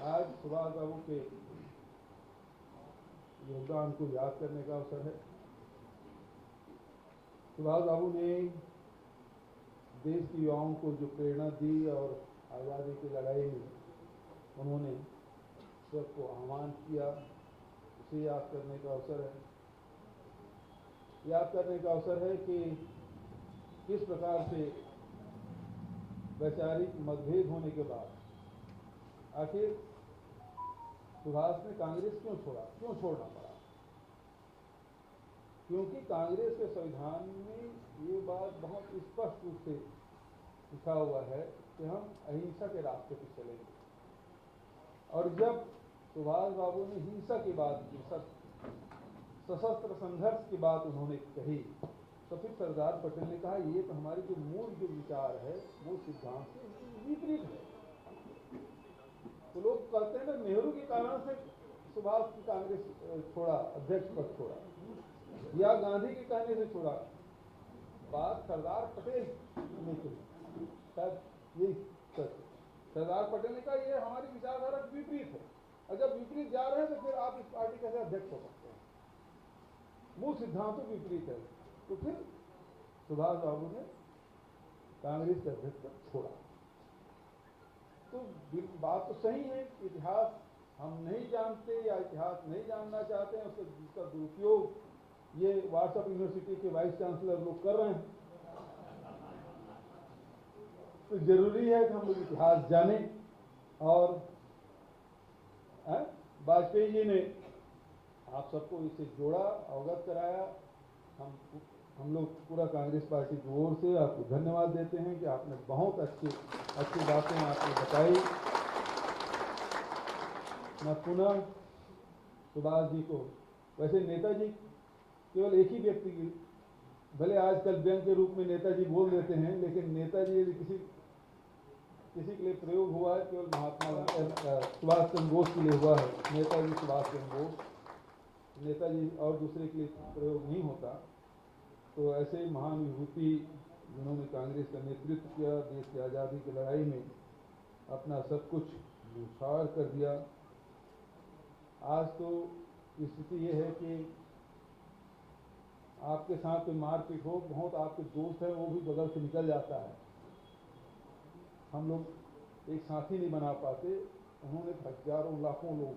आज सुभाष बाबू के योगदान को याद करने का अवसर है। सुभाष बाबू ने देश के युवाओं को जो प्रेरणा दी और आज़ादी की लड़ाई में उन्होंने सबको आह्वान किया, उसे याद करने का अवसर है। याद करने का अवसर है कि किस प्रकार से वैचारिक मतभेद होने के बाद आखिर सुभाष ने कांग्रेस क्यों छोड़ना पड़ा। क्योंकि कांग्रेस के संविधान में ये बात बहुत स्पष्ट रूप से लिखा हुआ है कि हम अहिंसा के रास्ते पर चलेंगे। और जब सुभाष बाबू ने हिंसा की बात की, सशस्त्र संघर्ष की बात उन्होंने कही, तो फिर सरदार पटेल ने कहा ये तो हमारी जो मूल जो विचार है वो सिद्धांत से विपरीत है। तो लोग कहते हैं ना, नेहरू के कारण से सुभाष की कांग्रेस छोड़ा, अध्यक्ष पद छोड़ा, या गांधी के कहने से छोड़ा। बात सरदार पटेल ने कही, शायद यही सच। सरदार पटेल ने कहा ये हमारी विचारधारा विपरीत है, और जब विपरीत जा रहे हैं तो फिर आप इस पार्टी कैसे अध्यक्ष हो सकते हैं, मूल सिद्धांतों विपरीत है। तो फिर सुभाष बाबू ने कांग्रेस के अध्यक्ष पद छोड़ा। तो बात तो सही है, इतिहास हम नहीं जानते या इतिहास नहीं जानना चाहते हैं, उसका दुरुपयोग ये व्हाट्सएप यूनिवर्सिटी के वाइस चांसलर लोग कर रहे हैं। तो जरूरी है कि हम लोग इतिहास जानें। और वाजपेयी जी ने आप सबको इससे जोड़ा, अवगत कराया। हम लोग पूरा कांग्रेस पार्टी की ओर से आपको धन्यवाद देते हैं कि आपने बहुत अच्छी बातें आपने बताई। मैं पुनः सुभाष जी को, वैसे नेताजी केवल एक ही व्यक्ति की, भले आजकल व्यंग के रूप में नेताजी बोल देते हैं, लेकिन नेताजी यदि किसी के लिए प्रयोग हुआ है केवल महात्मा सुभाष चंद्र बोस के लिए हुआ है। नेताजी सुभाष चंद्र बोस, नेताजी और दूसरे के लिए प्रयोग नहीं होता। तो ऐसे ही महान विभूति जिन्होंने कांग्रेस का नेतृत्व किया, देश की आज़ादी की लड़ाई में अपना सब कुछ न्यौछावर कर दिया। आज तो स्थिति ये है कि आपके साथ कोई मारपीट हो, बहुत आपके दोस्त हैं वो भी बगल से निकल जाता है। हम लोग एक साथी नहीं बना पाते, उन्होंने हजारों लाखों लोग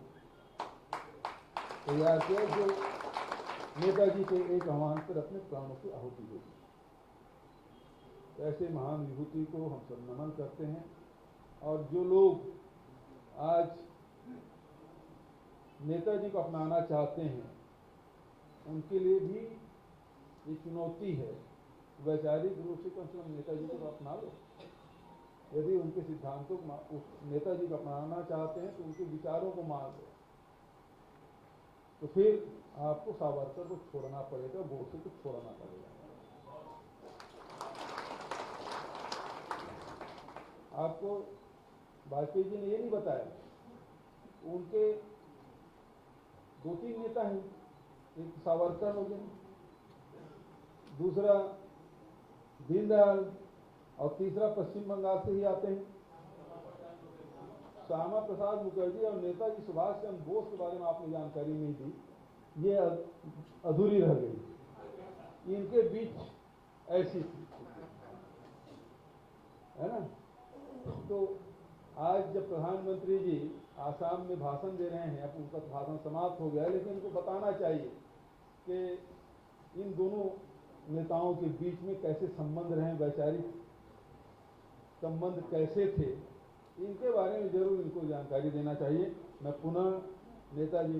तैयार किया जो नेताजी के एक आह्वान पर अपने प्राणों की आहुति दे दी। तो ऐसे महान विभूति को हम सब नमन करते हैं। और जो लोग आज नेताजी को अपनाना चाहते हैं उनके लिए भी ये चुनौती है, वैचारिक रूप से कम नेताजी को अपना लो। यदि उनके सिद्धांतों को, नेताजी को अपनाना चाहते हैं तो उनके विचारों को मान लो। तो फिर आपको सावरकर को छोड़ना पड़ेगा, गोडसे को छोड़ना पड़ेगा। आपको वाजपेयी जी ने ये नहीं बताया, उनके 2-3 नेता हैं, एक सावरकर हो गए, दूसरा दीनदयाल, और तीसरा पश्चिम बंगाल से ही आते हैं श्यामा प्रसाद मुखर्जी। और नेताजी सुभाष चंद्र बोस के बारे में आपने जानकारी नहीं दी, ये अधूरी रह गई। इनके बीच ऐसी थी, है ना। तो आज जब प्रधानमंत्री जी आसाम में भाषण दे रहे हैं, अब उनका भाषण समाप्त हो गया, लेकिन इनको बताना चाहिए कि इन दोनों नेताओं के बीच में कैसे संबंध रहे, वैचारिक संबंध कैसे थे, इनके बारे में जरूर इनको जानकारी देना चाहिए। मैं पुनः नेताजी